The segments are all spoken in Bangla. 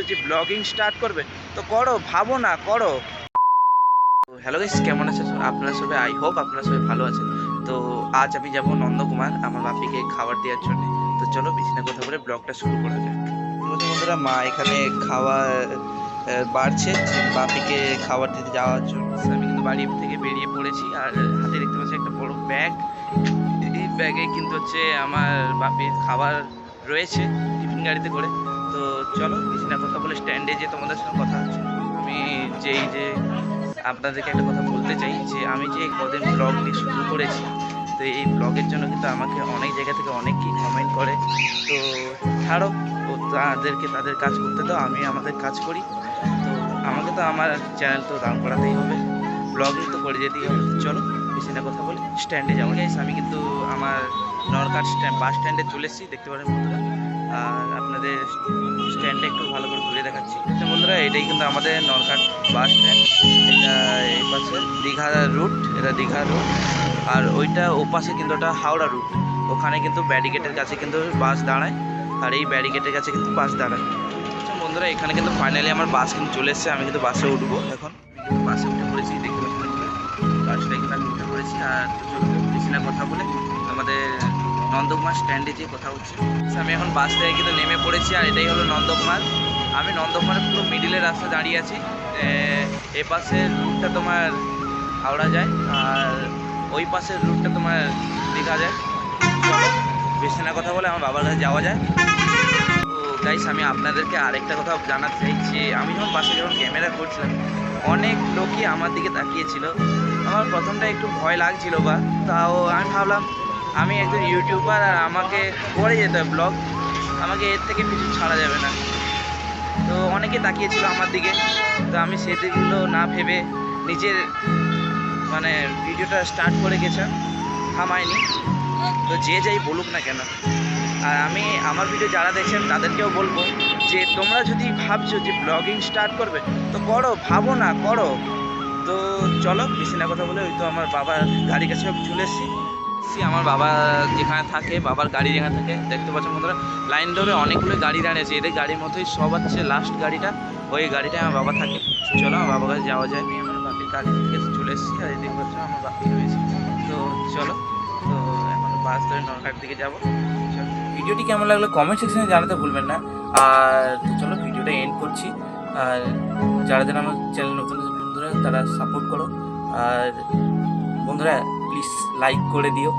যে ব্লগিং স্টার্ট করবে তো করো, ভাবো না, করো। হ্যালো গাইস, কেমন আছেন আপনারা সবাই? আই হোপ আপনারা সবাই ভালো আছেন। তো আজ আমি যাব নন্দকুমার আমার বাপিকে খাবার দেওয়ার জন্য। তো চলো বেশি না কথা বলে ব্লগটা শুরু করা যাক। বন্ধুরা, মা এখানে খাবার বাড়ছে যে বাপিকে খাবার দিতে যাওয়ার জন্য। আমি কিন্তু বাড়ি থেকে বেরিয়ে পড়েছি আর হাতে দেখতে পাচ্ছি একটা বড় ব্যাগ। এই ব্যাগে কিন্তু হচ্ছে আমার বাপির খাবার রয়েছে টিফিন গাড়িতে করে। তো চলো বেশি না কথা বলে স্ট্যান্ডে যে তোমাদের সঙ্গে কথা হচ্ছে। আমি যে আপনাদেরকে একটা কথা বলতে চাই যে আমি যে কদিন ব্লগটি শুরু করেছি, তো এই ব্লগের জন্য কিন্তু আমাকে অনেক জায়গা থেকে অনেকেই কমেন্ট করে। তো ছাড়ো, ও তাদেরকে তাদের কাজ করতে দাও, আমি আমাদের কাজ করি। তো আমাকে তো আমার চ্যানেল তো দান করাতেই হবে, ব্লগিং তো করে যেতেই হবে। চলো বেশি না কথা বলে স্ট্যান্ডে যাবো। গাইস, আমি কিন্তু আমার নরকাট বাস স্ট্যান্ডে চলে এসেছি, দেখতে পারেন বন্ধুরা। আর আপনাদের স্ট্যান্ডটা একটু ভালো করে ঘুরে দেখাচ্ছি। তো বন্ধুরা, এটাই কিন্তু আমাদের নরকাট বাস স্ট্যান্ড। এটা এই পাশে দীঘা রুট, এটা দীঘা রুট। আর ওইটা ওপাশে কিন্তু ওটা হাওড়া রুট। ওখানে কিন্তু ব্যারিকেডের কাছে কিন্তু বাস দাঁড়ায়, আর এই ব্যারিকেডের কাছে কিন্তু বাস দাঁড়ায়। আচ্ছা বন্ধুরা, এখানে কিন্তু ফাইনালি আমার বাস কিন্তু চলে এসেছে। আমি কিন্তু বাসে উঠবো এখন। আমি কিন্তু বাসে উঠে পড়েছি, দেখতে পাচ্ছি বন্ধুরা। বাসটা কিন্তু আমি উঠে পড়েছি। আর চলো বেশি না কথা বলে আমাদের নন্দকুমার স্ট্যান্ডে যেয়ে কথা হচ্ছে। আমি এখন বাস থেকে কিন্তু নেমে পড়েছি, আর এটাই হলো নন্দকুমার। আমি নন্দকুমারের পুরো মিডিলের রাস্তা দাঁড়িয়ে আছি। এ পাশের রুটটা তোমার হাওড়া যায়, আর ওই পাশের রুটটা তোমার দীঘা যায়। চলো বেশি না কথা বলে আমার বাবার কাছে যাওয়া যায়। তো গাইস, আমি আপনাদেরকে আরেকটা কথা জানাতে চাই যে আমি যখন বাসে যখন ক্যামেরা করছিলাম, অনেক লোকই আমার দিকে তাকিয়েছিল। আমার প্রথমটা একটু ভয় লাগছিল, বা তাও আমি ভাবলাম আমি একজন ইউটিউবার আর আমাকে করে যেতে হবে ব্লগ, আমাকে এর থেকে কিছু ছাড়া যাবে না। তো অনেকে তাকিয়েছিল আমার দিকে, তো আমি সেদিকগুলো না ভেবে নিজের মানে ভিডিওটা স্টার্ট করে গেছিলাম, থামায়নি। তো যে যাই বলুক না কেন, আর আমি আমার ভিডিও যারা দেখছেন তাদেরকেও বলবো যে তোমরা যদি ভাবছো যে ব্লগিং স্টার্ট করবে তো করো, ভাবো না, করো। তো চলো বেশি না কথা বলে ওই তো আমার বাবার গাড়ির কাছে চলে এসেছি। আমার বাবা যেখানে থাকে, বাবার গাড়ি যেখানে থাকে, দেখতে পাচ্ছেন বন্ধুরা লাইন ধরে অনেকগুলো গাড়ি দাঁড়িয়েছে। এদের গাড়ির মধ্যেই সব হচ্ছে লাস্ট গাড়িটা, ওই গাড়িটায় আমার বাবা থাকে। চলো আমার বাবার কাছে যাওয়া যায়। আমি আমার বাপির গাড়ি থেকে চলে এসেছি, আর এই দেখতে পাচ্ছ আমার বাপি রয়েছে। তো চলো, তো এখন বাস ধরে নরকার দিকে যাবো। চলো, ভিডিওটি কেমন লাগলো কমেন্ট সেকশনে জানাতে ভুলবেন না। আর তো চলো ভিডিওটা এন্ড করছি। আর যারা যারা আমার চ্যানেল নতুন বন্ধুরা তারা সাপোর্ট করো। আর বন্ধুরা প্লিজ লাইক করে দিও।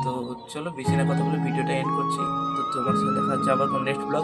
তো চলো বেশি না কথা বলে ভিডিওটা এন্ড করছি। তো তোমার সাথে দেখা হচ্ছে আবার কোন নেক্সট ব্লগ।